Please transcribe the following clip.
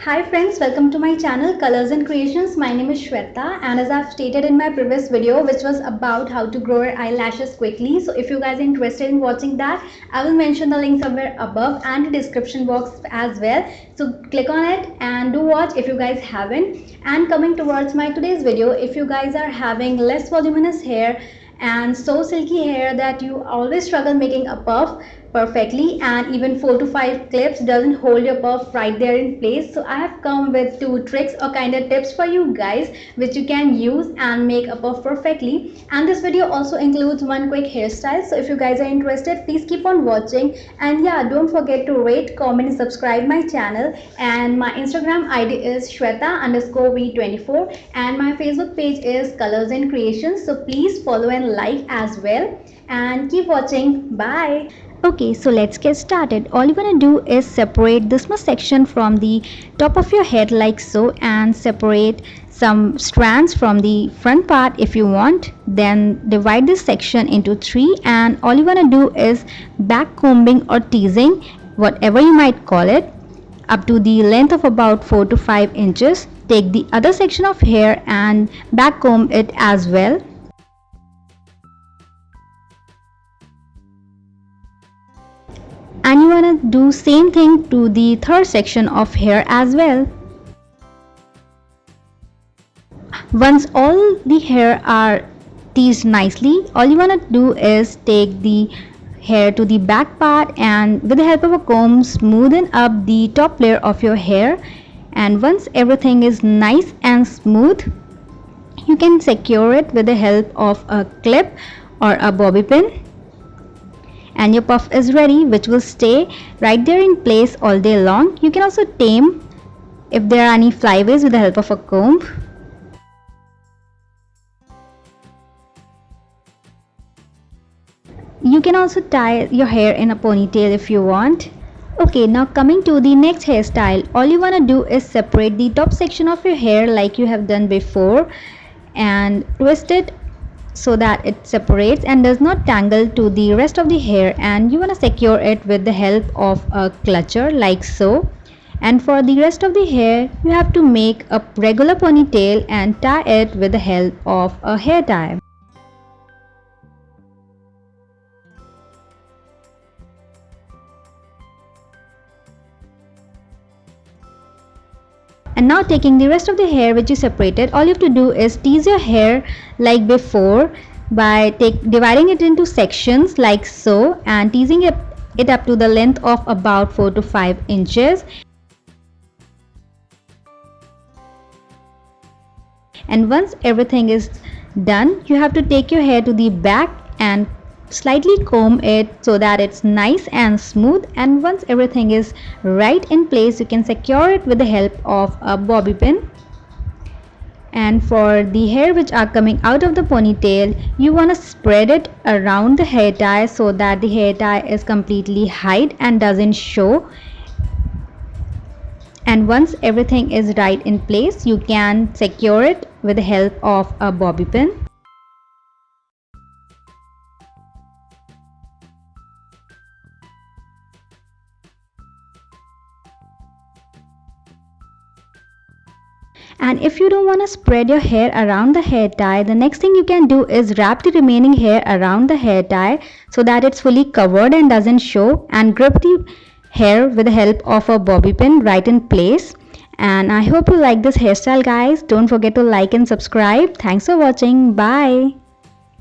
Hi friends, welcome to my channel Colors and Creations. My name is Shweta, and as I've stated in my previous video which was about how to grow your eyelashes quickly, so if you guys are interested in watching that, I will mention the link somewhere above and the description box as well. So click on it and do watch if you guys haven't. And coming towards my today's video, if you guys are having less voluminous hair and so silky hair that you always struggle making a puff perfectly, and even 4 to 5 clips doesn't hold your puff right there in place, so I have come with 2 tricks or kind of tips for you guys which you can use and make a puff perfectly. And this video also includes one quick hairstyle, so if you guys are interested, please keep on watching. And yeah, don't forget to rate, comment and subscribe my channel. And my Instagram ID is Shweta_V24 and my Facebook page is Colors and Creations, so please follow and like as well, and keep watching. Bye. Okay, so let's get started. All you're gonna do is separate this much section from the top of your head like so, and separate some strands from the front part if you want. Then divide this section into 3, and all you're gonna do is back combing or teasing, whatever you might call it, up to the length of about 4 to 5 inches. Take the other section of hair and back comb it as well. And you want to do same thing to the third section of hair as well. Once all the hair are teased nicely, all you want to do is take the hair to the back part and with the help of a comb smoothen up the top layer of your hair. And once everything is nice and smooth, you can secure it with the help of a clip or a bobby pin, and your puff is ready, which will stay right there in place all day long. You can also tame if there are any flyaways with the help of a comb. You can also tie your hair in a ponytail if you want. Okay, now coming to the next hairstyle, all you want to do is separate the top section of your hair like you have done before and twist it so that it separates and does not tangle to the rest of the hair, and you want to secure it with the help of a clutcher like so. And for the rest of the hair, you have to make a regular ponytail and tie it with the help of a hair tie. And now taking the rest of the hair which you separated, all you have to do is tease your hair like before by dividing it into sections like so, and teasing it up to the length of about 4 to 5 inches. And once everything is done, you have to take your hair to the back and slightly comb it so that it's nice and smooth. And once everything is right in place, you can secure it with the help of a bobby pin. And for the hair which are coming out of the ponytail, you want to spread it around the hair tie so that the hair tie is completely hid and doesn't show. And once everything is right in place, you can secure it with the help of a bobby pin. And if you don't want to spread your hair around the hair tie, the next thing you can do is wrap the remaining hair around the hair tie so that it's fully covered and doesn't show, and grip the hair with the help of a bobby pin right in place. And I hope you like this hairstyle guys. Don't forget to like and subscribe. Thanks for watching. Bye.